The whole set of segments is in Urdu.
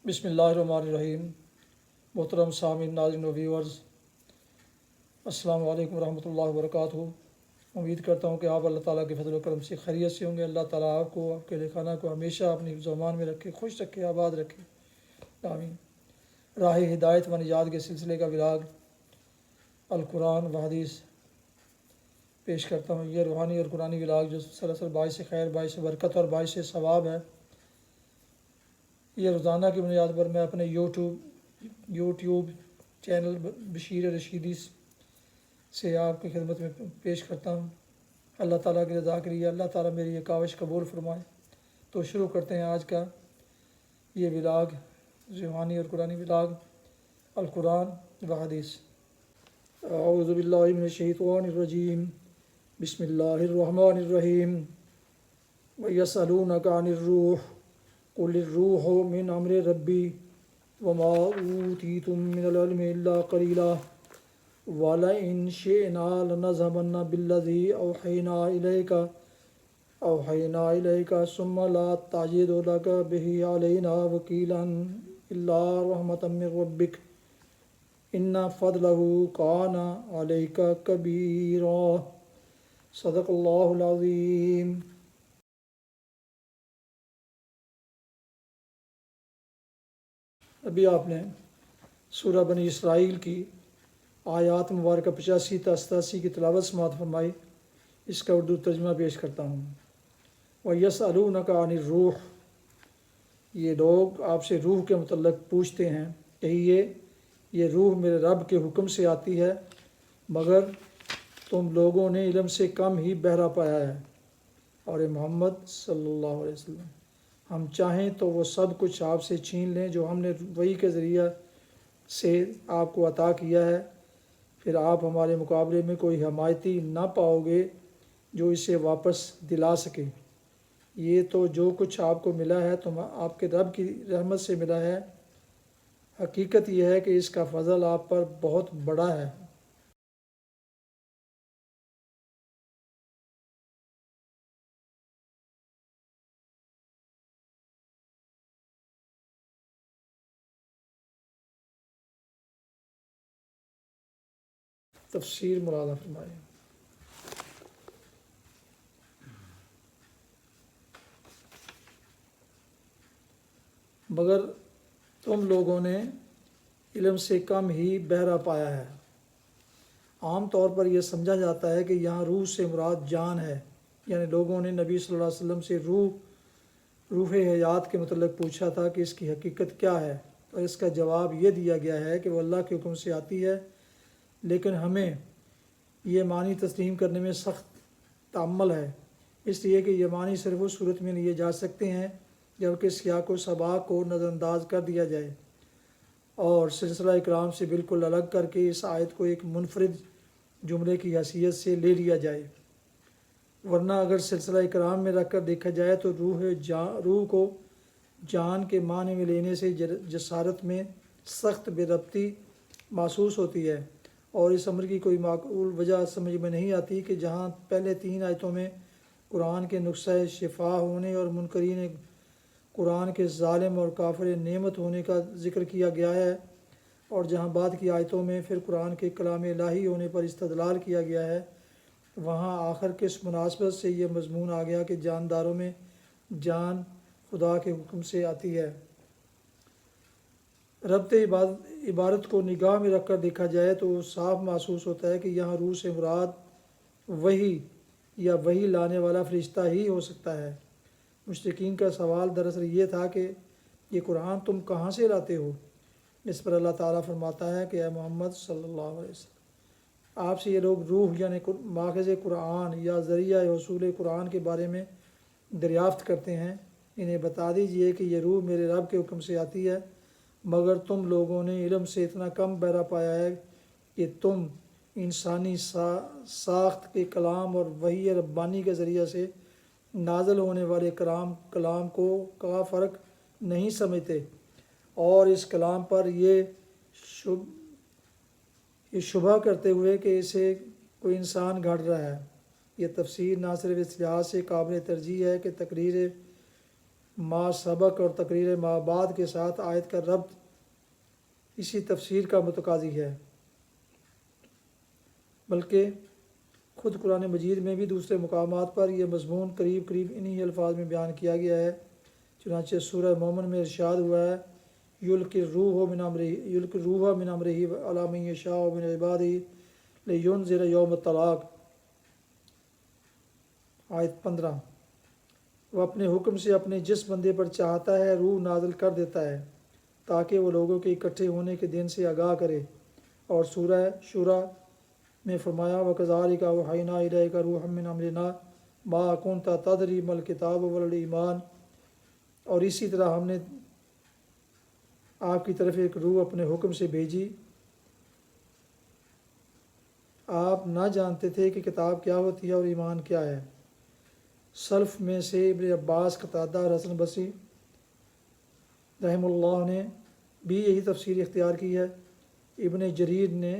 بسم اللہ الرحمن الرحیم۔ محترم سامعین، ناظرین و ویورز، السلام علیکم ورحمۃ اللہ وبرکاتہ۔ امید کرتا ہوں کہ آپ اللہ تعالیٰ کے فضل و کرم سے خیریت سے ہوں گے۔ اللہ تعالیٰ آپ کو، آپ کے اہل خانہ کو ہمیشہ اپنی زمان میں رکھے، خوش رکھے، آباد رکھے، آمین۔ راہ ہدایت و نجات کے سلسلے کا ولاگ القرآن و حدیث پیش کرتا ہوں۔ یہ روحانی اور قرآنی ولاگ جو سراسر باعث خیر، باعث برکت اور باعث ثواب ہے، یہ روزانہ کی بنیاد پر میں اپنے یوٹیوب چینل بشیر رشیدی سے آپ کی خدمت میں پیش کرتا ہوں۔ اللہ تعالیٰ کی رضا کے لیے اللہ تعالیٰ میری یہ کاوش قبول فرمائے۔ تو شروع کرتے ہیں آج کا یہ ولاگ، روحانی اور قرآنی ولاگ القرآن و حدیث۔ اعوذ باللہ من الشیطان الرجیم، بسم اللہ الرحمن الرحیم۔ وَيَسْأَلُونَكَ عَنِ الرُّوحِ قُلِ الرُّوحُ مِنْ أَمْرِ رَبِّي وَمَا أُوتِيتُم مِّنَ الْعِلْمِ إِلَّا قَلِيلًا وَلَئِن شِئْنَا لَنَذْهَبَنَّ بِالَّذِي أَوْحَيْنَا إِلَيْكَ ثُمَّ لَا تَجِدُ لَكَ بِهِ عَلَيْنَا وَكِيلًا إِلَّا رَحْمَةً مِّن رَّبِّكَ إِنَّ فَضْلَهُ كَانَ عَلَيْكَ كَبِيرًا۔ صدق اللہ العظیم۔ ابھی آپ نے سورہ بنی اسرائیل کی آیات مبارکہ 85 تا 87 کی تلاوت سماعت فرمائی۔ اس کا اردو ترجمہ پیش کرتا ہوں۔ وَيَسْأَلُونَكَ عَنِ الرُّوحِ، یہ لوگ آپ سے روح کے متعلق پوچھتے ہیں، کہیے یہ روح میرے رب کے حکم سے آتی ہے، مگر تم لوگوں نے علم سے کم ہی بہرا پایا ہے۔ اور اے محمد صلی اللہ علیہ وسلم، ہم چاہیں تو وہ سب کچھ آپ سے چھین لیں جو ہم نے وحی کے ذریعہ سے آپ کو عطا کیا ہے، پھر آپ ہمارے مقابلے میں کوئی حمایتی نہ پاؤ گے جو اسے واپس دلا سکے۔ یہ تو جو کچھ آپ کو ملا ہے تم آپ کے رب کی رحمت سے ملا ہے، حقیقت یہ ہے کہ اس کا فضل آپ پر بہت بڑا ہے۔ تفسیر مرادہ فرمائے۔ مگر تم لوگوں نے علم سے کم ہی بہرا پایا ہے۔ عام طور پر یہ سمجھا جاتا ہے کہ یہاں روح سے مراد جان ہے، یعنی لوگوں نے نبی صلی اللہ علیہ وسلم سے روح حیات کے متعلق پوچھا تھا کہ اس کی حقیقت کیا ہے، اور اس کا جواب یہ دیا گیا ہے کہ وہ اللہ کے حکم سے آتی ہے، لیکن ہمیں یہ معنی تسلیم کرنے میں سخت تعمل ہے، اس لیے کہ یہ معنی صرف اس صورت میں لیے جا سکتے ہیں جبکہ سیاق و سباق کو نظر انداز کر دیا جائے اور سلسلہ اکرام سے بالکل الگ کر کے اس آیت کو ایک منفرد جملے کی حیثیت سے لے لیا جائے۔ ورنہ اگر سلسلہ اکرام میں رکھ کر دیکھا جائے تو روح کو جان کے معنی میں لینے سے جسارت میں سخت بے ربطی محسوس ہوتی ہے، اور اس امر کی کوئی معقول وجہ سمجھ میں نہیں آتی کہ جہاں پہلے 3 آیتوں میں قرآن کے نقصہ شفا ہونے اور منکرین قرآن کے ظالم اور کافر نعمت ہونے کا ذکر کیا گیا ہے، اور جہاں بعد کی آیتوں میں پھر قرآن کے کلام الہی ہونے پر استدلال کیا گیا ہے، وہاں آخر کس مناسبت سے یہ مضمون آ گیا کہ جانداروں میں جان خدا کے حکم سے آتی ہے۔ ربط عبارت کو نگاہ میں رکھ کر دیکھا جائے تو صاف محسوس ہوتا ہے کہ یہاں روح سے مراد وحی یا وحی لانے والا فرشتہ ہی ہو سکتا ہے۔ مشرکین کا سوال دراصل یہ تھا کہ یہ قرآن تم کہاں سے لاتے ہو؟ اس پر اللہ تعالیٰ فرماتا ہے کہ اے محمد صلی اللہ علیہ وسلم، آپ سے یہ لوگ روح یعنی ماخذ قرآن یا ذریعہ حصول قرآن کے بارے میں دریافت کرتے ہیں، انہیں بتا دیجئے کہ یہ روح میرے رب کے حکم سے آتی ہے، مگر تم لوگوں نے علم سے اتنا کم بہرا پایا ہے کہ تم انسانی ساخت کے کلام اور وحی ربانی کے ذریعہ سے نازل ہونے والے کلام کا فرق نہیں سمجھتے، اور اس کلام پر یہ شبہ کرتے ہوئے کہ اسے کوئی انسان گھڑ رہا ہے۔ یہ تفسیر نہ صرف اس لحاظ سے قابل ترجیح ہے کہ تقریر ما سبق اور تقریر ما بعد کے ساتھ آیت کا ربط اسی تفسیر کا متقاضی ہے، بلکہ خود قرآن مجید میں بھی دوسرے مقامات پر یہ مضمون قریب قریب انہی الفاظ میں بیان کیا گیا ہے۔ چنانچہ سورہ مومن میں ارشاد ہوا ہے، یلقی الروح من امرہ علی من یشاء من عبادہ لینذر یوم الطلاق، آیت 15۔ وہ اپنے حکم سے اپنے جس بندے پر چاہتا ہے روح نازل کر دیتا ہے تاکہ وہ لوگوں کے اکٹھے ہونے کے دن سے آگاہ کرے۔ اور سورہ شورى میں فرمایا، وَكَذَلِكَ أَوْحَيْنَا إِلَيْكَ رُوحًا مِّنْ أَمْرِنَا مَا كُنْتَ تَدْرِي مَا الْكِتَابُ وَلَا الْإِيمَانُ، اور اسی طرح ہم نے آپ کی طرف ایک روح اپنے حکم سے بھیجی، آپ نہ جانتے تھے کہ کتاب کیا ہوتی ہے اور ایمان کیا ہے۔ سلف میں سے ابن عباس، قتادہ اور حسن بصری رحم اللہ نے بھی یہی تفسیر اختیار کی ہے۔ ابن جریر نے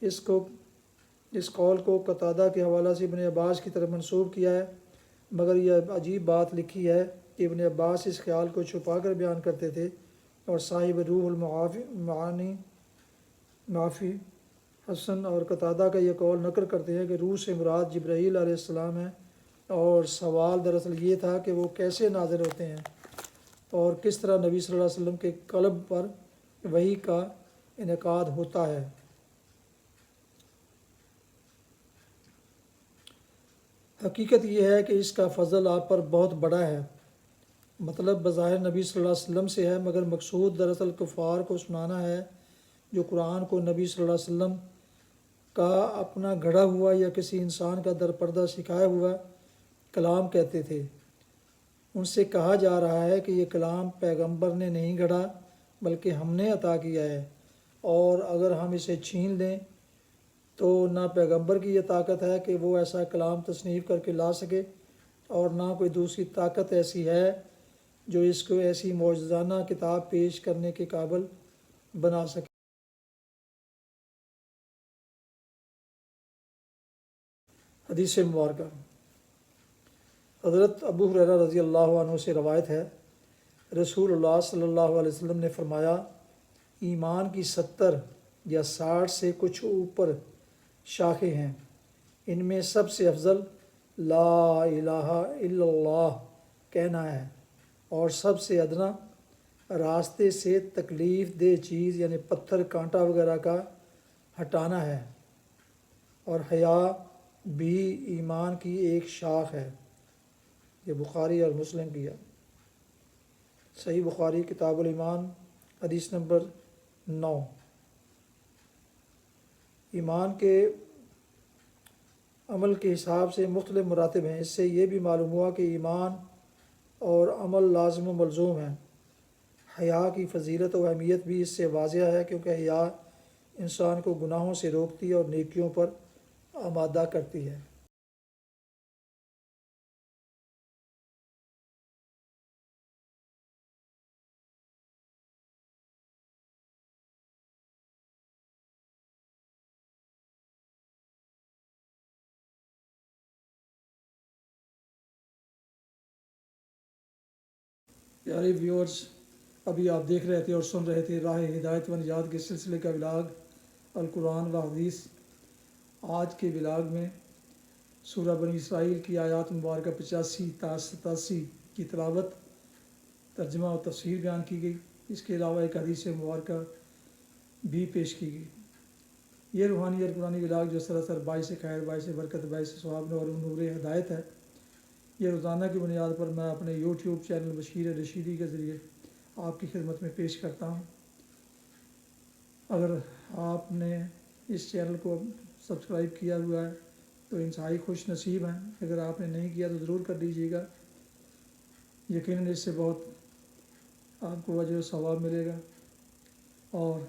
اس قول کو قتادہ کے حوالہ سے ابن عباس کی طرف منسوب کیا ہے، مگر یہ عجیب بات لکھی ہے کہ ابن عباس اس خیال کو چھپا کر بیان کرتے تھے، اور صاحب روح المعانی معافی حسن اور قتادہ کا یہ قول نقل کرتے ہیں کہ روح سے مراد جبرائیل علیہ السلام ہے، اور سوال دراصل یہ تھا کہ وہ کیسے نازل ہوتے ہیں اور کس طرح نبی صلی اللہ علیہ وسلم کے قلب پر وحی کا انعقاد ہوتا ہے۔ حقیقت یہ ہے کہ اس کا فضل آپ پر بہت بڑا ہے۔ مطلب بظاہر نبی صلی اللہ علیہ وسلم سے ہے، مگر مقصود دراصل کفار کو سنانا ہے جو قرآن کو نبی صلی اللہ علیہ وسلم کا اپنا گھڑا ہوا یا کسی انسان کا در پردہ سکھایا ہوا کلام کہتے تھے۔ ان سے کہا جا رہا ہے کہ یہ کلام پیغمبر نے نہیں گھڑا بلکہ ہم نے عطا کیا ہے، اور اگر ہم اسے چھین لیں تو نہ پیغمبر کی یہ طاقت ہے کہ وہ ایسا کلام تصنیف کر کے لا سکے، اور نہ کوئی دوسری طاقت ایسی ہے جو اس کو ایسی معجزانہ کتاب پیش کرنے کے قابل بنا سکے۔ حدیث مبارکہ، حضرت ابو ہریرہ رضی اللہ عنہ سے روایت ہے، رسول اللہ صلی اللہ علیہ وسلم نے فرمایا، ایمان کی 70 یا 60 سے کچھ اوپر شاخیں ہیں، ان میں سب سے افضل لا الہ الا اللہ کہنا ہے، اور سب سے ادنا راستے سے تکلیف دہ چیز یعنی پتھر کانٹا وغیرہ کا ہٹانا ہے، اور حیا بھی ایمان کی ایک شاخ ہے۔ یہ بخاری اور مسلم کی ہے۔ صحیح بخاری کتاب الایمان حدیث نمبر 9۔ ایمان کے عمل کے حساب سے مختلف مراتب ہیں۔ اس سے یہ بھی معلوم ہوا کہ ایمان اور عمل لازم و ملزوم ہیں۔ حیا کی فضیلت و اہمیت بھی اس سے واضح ہے، کیونکہ حیا انسان کو گناہوں سے روکتی اور نیکیوں پر آمادہ کرتی ہے۔ پیارے ویورز، ابھی آپ دیکھ رہے تھے اور سن رہے تھے راہ ہدایت و نجات کے سلسلے کا ولاگ القرآن و حدیث۔ آج کے ولاگ میں سورہ بنی اسرائیل کی آیات مبارکہ 85 تا 87 کی تلاوت، ترجمہ و تفسیر بیان کی گئی۔ اس کے علاوہ ایک حدیث مبارکہ بھی پیش کی گئی۔ یہ روحانی اور قرآنی ولاگ جو سراسر باعث خیر، باعث برکت، باعث ثواب اور نور ہدایت ہے، یہ روزانہ کی بنیاد پر میں اپنے یوٹیوب چینل بشیر رشیدی کے ذریعے آپ کی خدمت میں پیش کرتا ہوں۔ اگر آپ نے اس چینل کو سبسکرائب کیا ہوا ہے تو انتہائی خوش نصیب ہیں، اگر آپ نے نہیں کیا تو ضرور کر دیجیے گا، یقیناً اس سے بہت آپ کو اجر و ثواب ملے گا۔ اور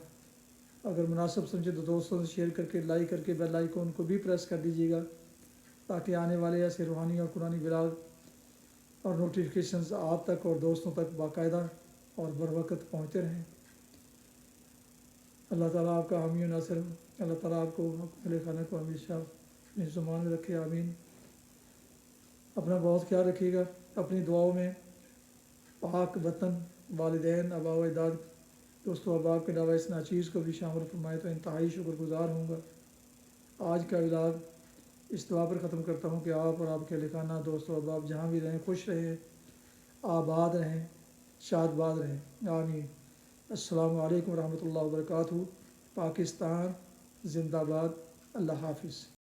اگر مناسب سمجھے تو دوستوں سے شیئر کر کے لائک کر کے بیل آئیکن کو بھی پریس کر دیجیے گا، تاکہ آنے والے ایسے روحانی اور قرآنی ولاگ اور نوٹیفیکیشنز آپ تک اور دوستوں تک باقاعدہ اور بر وقت پہنچتے رہیں۔ اللہ تعالیٰ آپ کا حامی و ناصر ہو۔ اللہ تعالیٰ آپ کو اپنے خانہ کو ہمیشہ اپنی زمان میں رکھے، آمین۔ اپنا بہت خیال رکھیے گا، اپنی دعاؤں میں پاک وطن، والدین، آباء و اجداد، دوست و احباب کے علاوہ اس ناچیز کو بھی شامل فرمائے تو انتہائی شکر گزار ہوں گا۔ آج کا ولاگ اس دعا پر ختم کرتا ہوں کہ آپ اور آپ کے اہل خانہ، دوست و احباب جہاں بھی رہیں خوش رہیں، آباد رہیں، شاد باد رہیں، آمین۔ السلام علیکم ورحمۃ اللہ وبرکاتہ۔ پاکستان زندہ باد۔ اللہ حافظ۔